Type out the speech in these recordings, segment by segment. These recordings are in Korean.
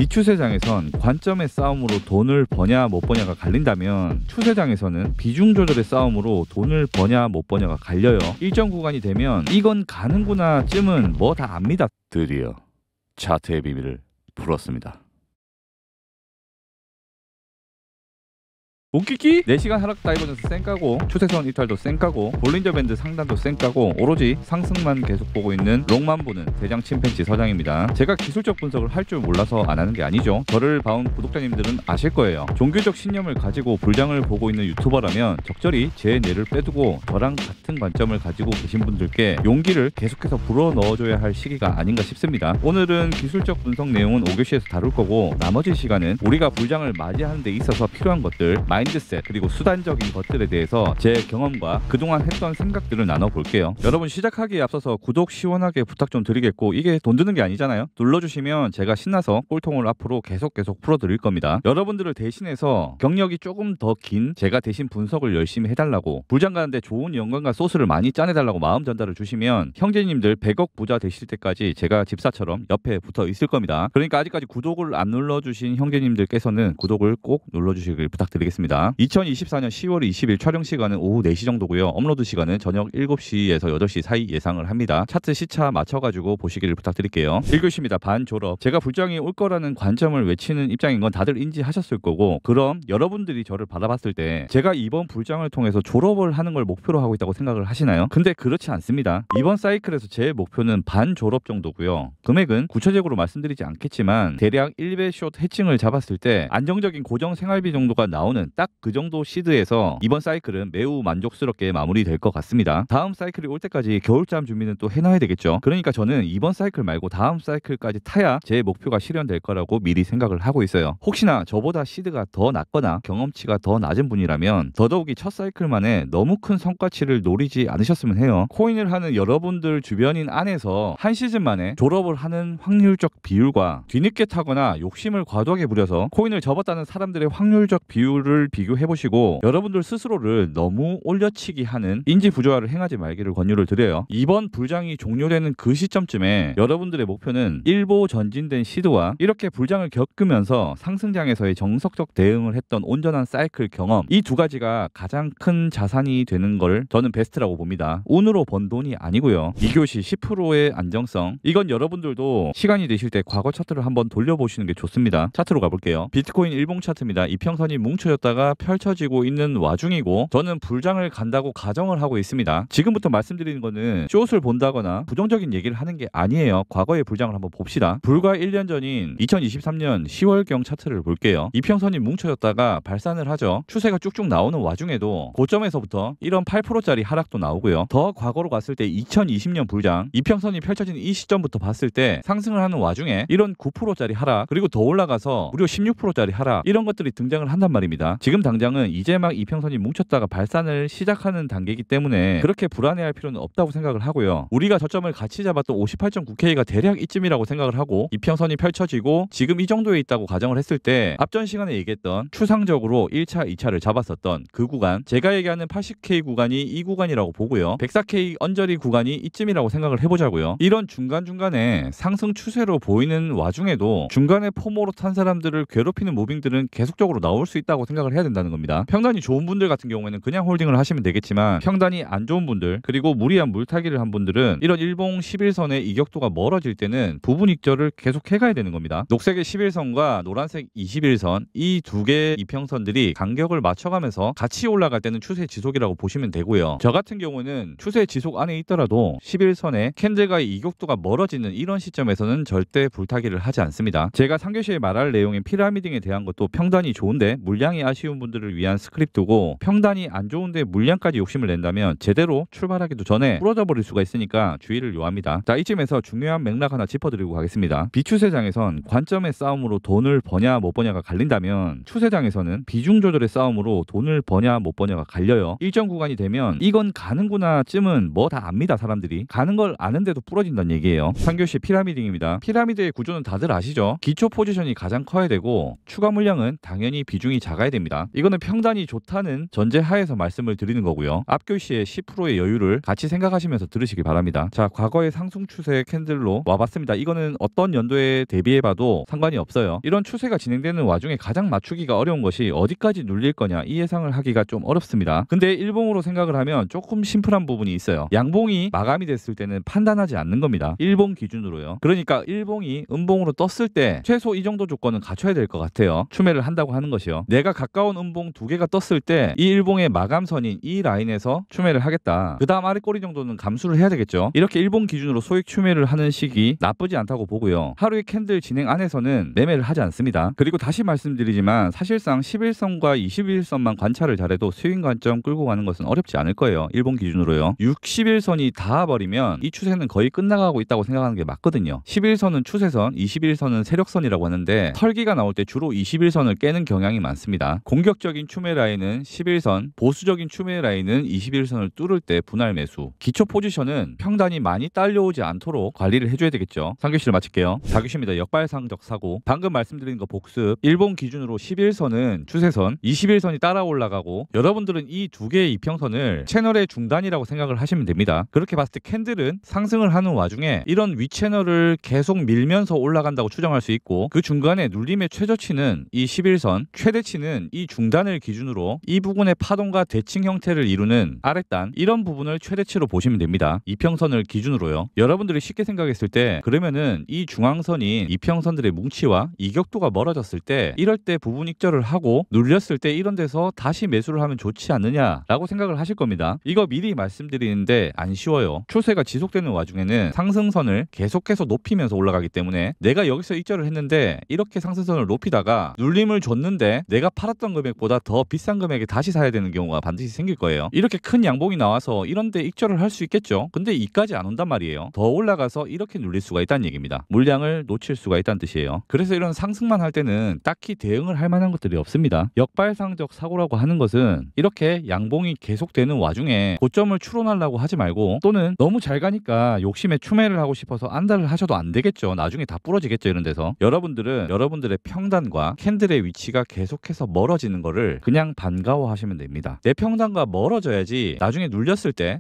비추세장에선 관점의 싸움으로 돈을 버냐 못 버냐가 갈린다면 추세장에서는 비중 조절의 싸움으로 돈을 버냐 못 버냐가 갈려요. 일정 구간이 되면 이건 가는구나 쯤은 뭐 다 압니다. 드디어 차트의 비밀을 풀었습니다. 웃기기? 4시간 하락 다이버전스 쌩까고 추세선 이탈도 쌩까고 볼린저 밴드 상단도 쌩까고 오로지 상승만 계속 보고 있는 롱만 보는 대장 침팬지 서장입니다. 제가 기술적 분석을 할 줄 몰라서 안 하는 게 아니죠. 저를 봐온 구독자님들은 아실 거예요. 종교적 신념을 가지고 불장을 보고 있는 유튜버라면 적절히 제 뇌를 빼두고 저랑 같은 관점을 가지고 계신 분들께 용기를 계속해서 불어넣어줘야 할 시기가 아닌가 싶습니다. 오늘은 기술적 분석 내용은 5교시에서 다룰 거고 나머지 시간은 우리가 불장을 맞이하는 데 있어서 필요한 것들 마인드셋 그리고 수단적인 것들에 대해서 제 경험과 그동안 했던 생각들을 나눠볼게요. 여러분 시작하기에 앞서서 구독 시원하게 부탁 좀 드리겠고 이게 돈 드는 게 아니잖아요. 눌러주시면 제가 신나서 꼴통을 앞으로 계속 풀어드릴 겁니다. 여러분들을 대신해서 경력이 조금 더 긴 제가 대신 분석을 열심히 해달라고 불장 가는데 좋은 영광과 소스를 많이 짜내달라고 마음 전달을 주시면 형제님들 100억 부자 되실 때까지 제가 집사처럼 옆에 붙어 있을 겁니다. 그러니까 아직까지 구독을 안 눌러주신 형제님들께서는 구독을 꼭 눌러주시길 부탁드리겠습니다. 2024년 10월 20일 촬영 시간은 오후 4시 정도고요. 업로드 시간은 저녁 7시에서 8시 사이 예상을 합니다. 차트 시차 맞춰가지고 보시기를 부탁드릴게요. 1교시입니다. 반졸업. 제가 불장이 올 거라는 관점을 외치는 입장인 건 다들 인지하셨을 거고 그럼 여러분들이 저를 바라봤을 때 제가 이번 불장을 통해서 졸업을 하는 걸 목표로 하고 있다고 생각을 하시나요? 근데 그렇지 않습니다. 이번 사이클에서 제 목표는 반졸업 정도고요. 금액은 구체적으로 말씀드리지 않겠지만 대략 1배 숏 해칭을 잡았을 때 안정적인 고정 생활비 정도가 나오는 딱 그 정도 시드에서 이번 사이클은 매우 만족스럽게 마무리될 것 같습니다. 다음 사이클이 올 때까지 겨울잠 준비는 또 해놔야 되겠죠. 그러니까 저는 이번 사이클 말고 다음 사이클까지 타야 제 목표가 실현될 거라고 미리 생각을 하고 있어요. 혹시나 저보다 시드가 더 낮거나 경험치가 더 낮은 분이라면 더더욱이 첫 사이클만에 너무 큰 성과치를 노리지 않으셨으면 해요. 코인을 하는 여러분들 주변인 안에서 한 시즌 만에 졸업을 하는 확률적 비율과 뒤늦게 타거나 욕심을 과도하게 부려서 코인을 접었다는 사람들의 확률적 비율을 비교해보시고 여러분들 스스로를 너무 올려치기 하는 인지 부조화를 행하지 말기를 권유를 드려요. 이번 불장이 종료되는 그 시점쯤에 여러분들의 목표는 일보 전진된 시드와 이렇게 불장을 겪으면서 상승장에서의 정석적 대응을 했던 온전한 사이클 경험 이 두 가지가 가장 큰 자산이 되는 걸 저는 베스트라고 봅니다. 운으로 번 돈이 아니고요. 2교시 10%의 안정성 이건 여러분들도 시간이 되실 때 과거 차트를 한번 돌려보시는 게 좋습니다. 차트로 가볼게요. 비트코인 일봉 차트입니다. 이평선이 뭉쳐졌다가 펼쳐지고 있는 와중이고 저는 불장을 간다고 가정을 하고 있습니다. 지금부터 말씀드리는 거는 숏을 본다거나 부정적인 얘기를 하는 게 아니에요. 과거의 불장을 한번 봅시다. 불과 1년 전인 2023년 10월경 차트를 볼게요. 이평선이 뭉쳐졌다가 발산을 하죠. 추세가 쭉쭉 나오는 와중에도 고점에서부터 이런 8%짜리 하락도 나오고요. 더 과거로 갔을 때 2020년 불장 이평선이 펼쳐진 이 시점부터 봤을 때 상승을 하는 와중에 이런 9%짜리 하락 그리고 더 올라가서 무려 16%짜리 하락 이런 것들이 등장을 한단 말입니다. 지금 당장은 이제 막 이평선이 뭉쳤다가 발산을 시작하는 단계이기 때문에 그렇게 불안해할 필요는 없다고 생각을 하고요. 우리가 저점을 같이 잡았던 58.9K가 대략 이쯤이라고 생각을 하고 이평선이 펼쳐지고 지금 이 정도에 있다고 가정을 했을 때 앞전 시간에 얘기했던 추상적으로 1차, 2차를 잡았었던 그 구간 제가 얘기하는 80K 구간이 이 구간이라고 보고요. 104K 언저리 구간이 이쯤이라고 생각을 해보자고요. 이런 중간중간에 상승 추세로 보이는 와중에도 중간에 포모로 탄 사람들을 괴롭히는 무빙들은 계속적으로 나올 수 있다고 생각을 해야 된다는 겁니다. 평단이 좋은 분들 같은 경우에는 그냥 홀딩을 하시면 되겠지만 평단이 안 좋은 분들 그리고 무리한 물타기를 한 분들은 이런 일봉 11선의 이격도가 멀어질 때는 부분 익절을 계속 해가야 되는 겁니다. 녹색의 11선과 노란색 21선 이 두 개의 이평선들이 간격을 맞춰가면서 같이 올라갈 때는 추세 지속이라고 보시면 되고요. 저 같은 경우는 추세 지속 안에 있더라도 11선의 캔들과의 이격도가 멀어지는 이런 시점에서는 절대 불타기를 하지 않습니다. 제가 3교시에 말할 내용인 피라미딩에 대한 것도 평단이 좋은데 물량이 아쉬운 분들을 위한 스크립트고 평단이 안 좋은데 물량까지 욕심을 낸다면 제대로 출발하기도 전에 부러져 버릴 수가 있으니까 주의를 요합니다. 자, 이쯤에서 중요한 맥락 하나 짚어드리고 가겠습니다. 비추세장에선 관점의 싸움으로 돈을 버냐 못 버냐가 갈린다면 추세장에서는 비중 조절의 싸움으로 돈을 버냐 못 버냐가 갈려요. 일정 구간이 되면 이건 가는구나 쯤은 뭐 다 압니다. 사람들이 가는 걸 아는데도 부러진다는 얘기예요. 3교시 피라미딩입니다. 피라미드의 구조는 다들 아시죠? 기초 포지션이 가장 커야 되고 추가 물량은 당연히 비중이 작아야 됩니다. 겁니다. 이거는 평단이 좋다는 전제하에서 말씀을 드리는 거고요. 앞교시에 10%의 여유를 같이 생각하시면서 들으시기 바랍니다. 자, 과거의 상승 추세 캔들로 와봤습니다. 이거는 어떤 연도에 대비해봐도 상관이 없어요. 이런 추세가 진행되는 와중에 가장 맞추기가 어려운 것이 어디까지 눌릴 거냐, 이 예상을 하기가 좀 어렵습니다. 근데 일봉으로 생각을 하면 조금 심플한 부분이 있어요. 양봉이 마감이 됐을 때는 판단하지 않는 겁니다. 일봉 기준으로요. 그러니까 일봉이 음봉으로 떴을 때 최소 이 정도 조건은 갖춰야 될 것 같아요. 추매를 한다고 하는 것이요. 내가 가까운 음봉 두 개가 떴을 때 이 일봉의 마감선인 이 라인에서 추매를 하겠다. 그 다음 아래 꼬리 정도는 감수를 해야 되겠죠. 이렇게 일봉 기준으로 소액 추매를 하는 식이 나쁘지 않다고 보고요. 하루의 캔들 진행 안에서는 매매를 하지 않습니다. 그리고 다시 말씀드리지만 사실상 11선과 21선만 관찰을 잘해도 스윙 관점 끌고 가는 것은 어렵지 않을 거예요. 일본 기준으로요. 61선이 닿아버리면 이 추세는 거의 끝나가고 있다고 생각하는 게 맞거든요. 11선은 추세선, 21선은 세력선이라고 하는데 털기가 나올 때 주로 21선을 깨는 경향이 많습니다. 공격적인 추매 라인은 11선, 보수적인 추매 라인은 21선을 뚫을 때 분할 매수. 기초 포지션은 평단이 많이 딸려오지 않도록 관리를 해줘야 되겠죠. 3교시를 마칠게요. 4교시입니다. 역발상적 사고. 방금 말씀드린 거 복습. 일본 기준으로 11선은 추세선, 21선이 따라 올라가고 여러분들은 이 두 개의 이평선을 채널의 중단이라고 생각을 하시면 됩니다. 그렇게 봤을 때 캔들은 상승을 하는 와중에 이런 윗채널을 계속 밀면서 올라간다고 추정할 수 있고 그 중간에 눌림의 최저치는 이 11선, 최대치는 이 중단을 기준으로 이 부분의 파동과 대칭 형태를 이루는 아랫단, 이런 부분을 최대치로 보시면 됩니다. 이평선을 기준으로요. 여러분들이 쉽게 생각했을 때 그러면은 이 중앙선인 이평선들의 뭉치와 이격도가 멀어졌을 때 이럴 때 부분 익절을 하고 눌렸을 때 이런 데서 다시 매수를 하면 좋지 않느냐라고 생각을 하실 겁니다. 이거 미리 말씀드리는데 안 쉬워요. 추세가 지속되는 와중에는 상승선을 계속해서 높이면서 올라가기 때문에 내가 여기서 익절을 했는데 이렇게 상승선을 높이다가 눌림을 줬는데 내가 팔았던 금액보다 더 비싼 금액에 다시 사야 되는 경우가 반드시 생길 거예요. 이렇게 큰 양봉이 나와서 이런데 익절을 할 수 있겠죠. 근데 이까지 안 온단 말이에요. 더 올라가서 이렇게 눌릴 수가 있다는 얘기입니다. 물량을 놓칠 수가 있다는 뜻이에요. 그래서 이런 상승만 할 때는 딱히 대응을 할 만한 것들이 없습니다. 역발상적 사고라고 하는 것은 이렇게 양봉이 계속되는 와중에 고점을 추론하려고 하지 말고 또는 너무 잘 가니까 욕심에 추매를 하고 싶어서 안달을 하셔도 안 되겠죠. 나중에 다 부러지겠죠. 이런 데서 여러분들은 여러분들의 평단과 캔들의 위치가 계속해서 멀어지는 거를 그냥 반가워하시면 됩니다. 내 평단과 멀어져야지 나중에 눌렸을 때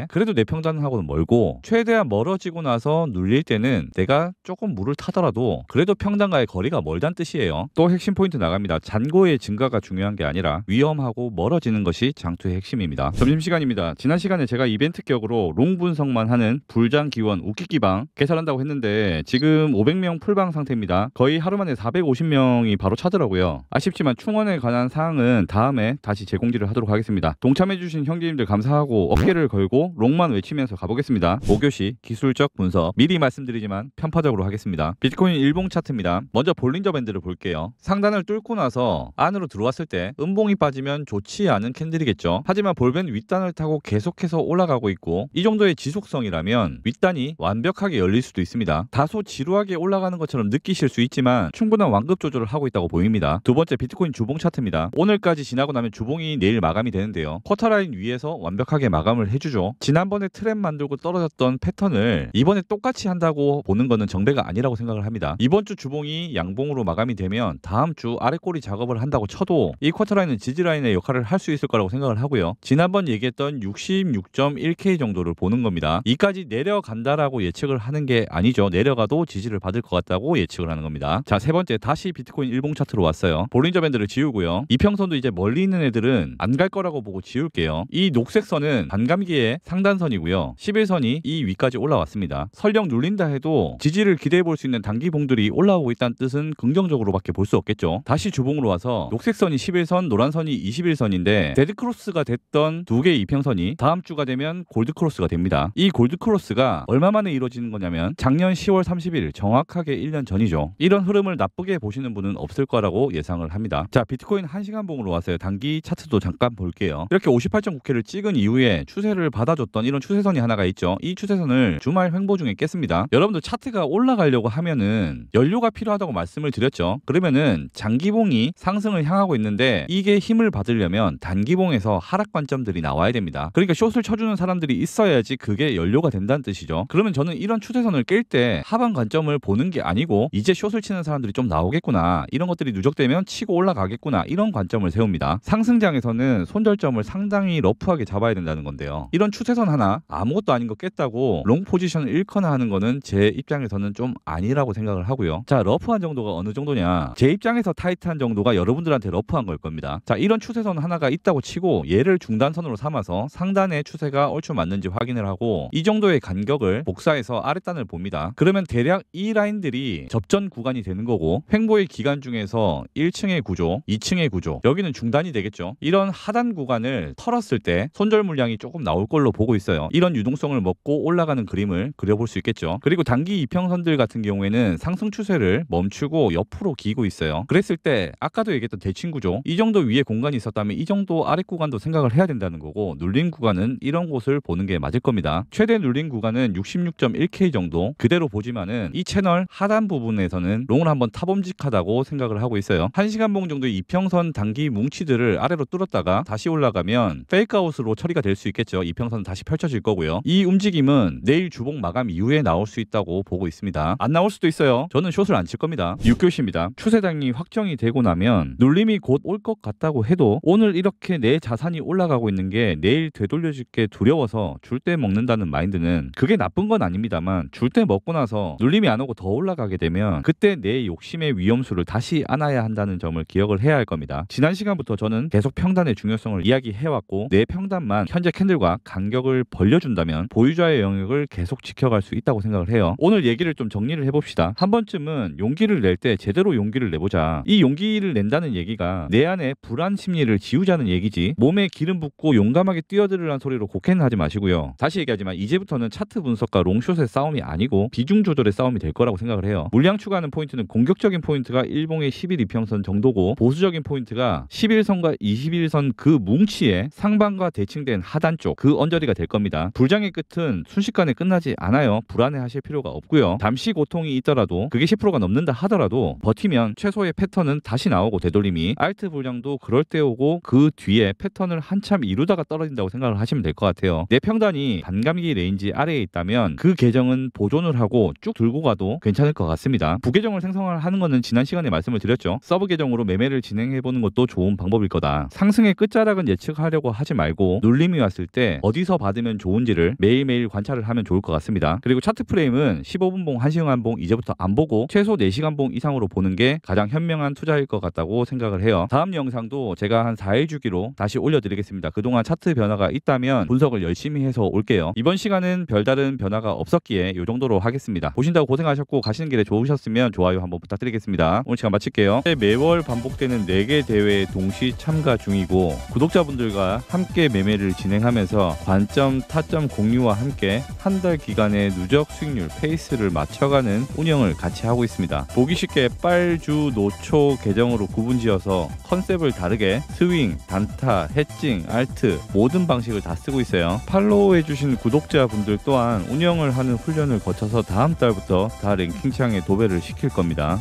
그래도 내 평단하고는 멀고 최대한 멀어지고 나서 눌릴 때는 내가 조금 물을 타더라도 그래도 평단과의 거리가 멀다는 뜻이에요. 또 핵심 포인트 나갑니다. 잔고의 증가가 중요한 게 아니라 위험하고 멀어지는 것이 장투의 핵심입니다. 점심시간입니다. 지난 시간에 제가 이벤트격으로 롱 분석만 하는 불장 기원 웃기기방 개설한다고 했는데 지금 500명 풀방 상태입니다. 거의 하루 만에 450명이 바로 차더라고요. 아쉽지만 충원에 관한 사항은 다음에 다시 재공지를 하도록 하겠습니다. 동참해주신 형제님들 감사하고 어깨를 걸고 롱만 외치면서 가보겠습니다. 5교시 기술적 분석 미리 말씀드리지만 편파적으로 하겠습니다. 비트코인 일봉 차트입니다. 먼저 볼린저 밴드를 볼게요. 상단을 뚫고 나서 안으로 들어왔을 때 음봉이 빠지면 좋지 않은 캔들이겠죠. 하지만 볼밴드 윗단을 타고 계속해서 올라가고 있고 이 정도의 지속성이라면 윗단이 완벽하게 열릴 수도 있습니다. 다소 지루하게 올라가는 것처럼 느끼실 수 있지만 충분한 완급 조절을 하고 있다고 보입니다. 두 번째 비트코인 주봉 차트입니다. 오늘까지 지나고 나면 주봉이 내일 마감이 되는데요. 쿼터라인 위에서 완벽하게 마감을 해주죠. 지난번에 트랩 만들고 떨어졌던 패턴을 이번에 똑같이 한다고 보는 거는 정배가 아니라고 생각을 합니다. 이번 주 주봉이 양봉으로 마감이 되면 다음 주 아래 꼬리 작업을 한다고 쳐도 이 쿼터라인은 지지라인의 역할을 할 수 있을 거라고 생각을 하고요. 지난번 얘기했던 66.1K 정도를 보는 겁니다. 이까지 내려간다라고 예측을 하는 게 아니죠. 내려가도 지지를 받을 것 같다고 예측을 하는 겁니다. 자, 세 번째 다시 비트코인 일봉 차트로 왔어요. 볼린저 밴드를 지우고요. 이평선도 이제 멀리 있는 애들은 안 갈 거라고 보고 지울게요. 이 녹색 선은 반감기의 상단선이고요. 11선이 이 위까지 올라왔습니다. 설령 눌린다 해도 지지를 기대해 볼 수 있는 단기봉들이 올라오고 있다는 뜻은 긍정적으로밖에 볼 수 없겠죠. 다시 주봉으로 와서 녹색선이 11선, 노란선이 21선인데 데드크로스가 됐던 두 개의 이평선이 다음 주가 되면 골드크로스가 됩니다. 이 골드크로스가 얼마 만에 이루어지는 거냐면 작년 10월 30일 정확하게 1년 전이죠. 이런 흐름을 나쁘게 보시는 분은 없을 거라고 예상을 합니다. 자, 비트코인 1시간 봉으로 왔어요. 단기 차트도 잠깐 볼게요. 이렇게 58.9K를 찍은 이후에 추세를 받아줬던 이런 추세선이 하나가 있죠. 이 추세선을 주말 횡보 중에 깼습니다. 여러분들 차트가 올라가려고 하면은 연료가 필요하다고 말씀을 드렸죠. 그러면은 장기봉이 상승을 향하고 있는데 이게 힘을 받으려면 단기봉에서 하락 관점들이 나와야 됩니다. 그러니까 숏을 쳐주는 사람들이 있어야지 그게 연료가 된다는 뜻이죠. 그러면 저는 이런 추세선을 깰 때 하방 관점을 보는 게 아니고 이제 숏을 치는 사람들이 좀 나오겠구나, 이런 것들이 누적되면 치고 올라가겠구나 가겠구나 이런 관점을 세웁니다. 상승장에서는 손절점을 상당히 러프하게 잡아야 된다는 건데요. 이런 추세선 하나 아무것도 아닌 거 깼다고 롱 포지션을 잃거나 하는 거는 제 입장에서는 좀 아니라고 생각을 하고요. 자, 러프한 정도가 어느 정도냐, 제 입장에서 타이트한 정도가 여러분들한테 러프한 걸 겁니다. 자, 이런 추세선 하나가 있다고 치고 얘를 중단선으로 삼아서 상단의 추세가 얼추 맞는지 확인을 하고 이 정도의 간격을 복사해서 아랫단을 봅니다. 그러면 대략 이 라인들이 접전 구간이 되는 거고, 횡보의 기간 중에서 1층의 구조, 2층의 구조, 여기는 중단이 되겠죠. 이런 하단 구간을 털었을 때 손절 물량이 조금 나올 걸로 보고 있어요. 이런 유동성을 먹고 올라가는 그림을 그려볼 수 있겠죠. 그리고 단기 이평선들 같은 경우에는 상승 추세를 멈추고 옆으로 기고 있어요. 그랬을 때 아까도 얘기했던 대칭 구조, 이 정도 위에 공간이 있었다면 이 정도 아래 구간도 생각을 해야 된다는 거고, 눌린 구간은 이런 곳을 보는 게 맞을 겁니다. 최대 눌린 구간은 66.1K 정도 그대로 보지만은 이 채널 하단 부분에서는 롱을 한번 타봄직하다고 생각을 하고 있어요. 1시간 봉 정도의 이평선 단기 뭉치들을 아래로 뚫었다가 다시 올라가면 페이크아웃으로 처리가 될 수 있겠죠. 이평선은 다시 펼쳐질 거고요. 이 움직임은 내일 주봉 마감 이후에 나올 수 있다고 보고 있습니다. 안 나올 수도 있어요. 저는 숏을 안 칠 겁니다. 6교시입니다. 추세장이 확정이 되고 나면 눌림이 곧 올 것 같다고 해도 오늘 이렇게 내 자산이 올라가고 있는 게 내일 되돌려질 게 두려워서 줄 때 먹는다는 마인드는 그게 나쁜 건 아닙니다만, 줄 때 먹고 나서 눌림이 안 오고 더 올라가게 되면 그때 내 욕심의 위험수를 다시 안아야 한다는 점을 기억을 해야 할 겁니다. 지난 시간부터 저는 계속 평단의 중요성을 이야기해왔고, 내 평단만 현재 캔들과 간격을 벌려준다면 보유자의 영역을 계속 지켜갈 수 있다고 생각을 해요. 오늘 얘기를 좀 정리를 해봅시다. 한 번쯤은 용기를 낼 때 제대로 용기를 내보자. 이 용기를 낸다는 얘기가 내 안에 불안 심리를 지우자는 얘기지, 몸에 기름 붓고 용감하게 뛰어들으라는 소리로 곡해는 하지 마시고요. 다시 얘기하지만 이제부터는 차트 분석과 롱숏의 싸움이 아니고 비중 조절의 싸움이 될 거라고 생각을 해요. 물량 추가하는 포인트는 공격적인 포인트가 일봉의 10일 이평선 정도고, 보수적인 포인트가 11선과 21선 그 뭉치에 상반과 대칭된 하단 쪽 그 언저리가 될 겁니다. 불장의 끝은 순식간에 끝나지 않아요. 불안해하실 필요가 없고요. 잠시 고통이 있더라도, 그게 10%가 넘는다 하더라도 버티면 최소의 패턴은 다시 나오고, 되돌림이 알트 불량도 그럴 때 오고 그 뒤에 패턴을 한참 이루다가 떨어진다고 생각을 하시면 될 것 같아요. 내 평단이 반감기 레인지 아래에 있다면 그 계정은 보존을 하고 쭉 들고 가도 괜찮을 것 같습니다. 부계정을 생성하는 거는 지난 시간에 말씀을 드렸죠. 서브 계정으로 매매를 진행해보는 것도 좋은 방법일 거다. 상승의 끝자락은 예측하려고 하지 말고 눌림이 왔을 때 어디서 받으면 좋은지를 매일매일 관찰을 하면 좋을 것 같습니다. 그리고 차트 프레임은 15분봉, 1시간봉 이제부터 안 보고 최소 4시간봉 이상으로 보는 게 가장 현명한 투자일 것 같다고 생각을 해요. 다음 영상도 제가 한 4일 주기로 다시 올려드리겠습니다. 그동안 차트 변화가 있다면 분석을 열심히 해서 올게요. 이번 시간은 별다른 변화가 없었기에 이 정도로 하겠습니다. 보신다고 고생하셨고 가시는 길에 좋으셨으면 좋아요 한번 부탁드리겠습니다. 오늘 시간 마칠게요. 매월 반복되는 4개 대회에 동시 참가 중이고, 구독자분들과 함께 매매를 진행하면서 관점, 타점 공유와 함께 한 달 기간의 누적 수익률 페이스를 맞춰가는 운영을 같이 하고 있습니다. 보기 쉽게 빨주, 노초 계정으로 구분지어서 컨셉을 다르게 스윙, 단타, 해칭, 알트 모든 방식을 다 쓰고 있어요. 팔로우해주신 구독자분들 또한 운영을 하는 훈련을 거쳐서 다음 달부터 다 랭킹창에 도배를 시킬 겁니다.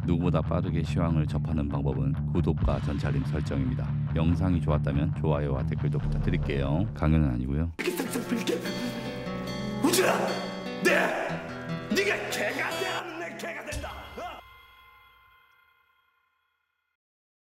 누구보다 빠르게 시황을 접하는 방법은 구독과 전체 알림 설정입니다. 영상이 좋았다면 좋아요와 댓글도 부탁드릴게요. 강연은 아니고요.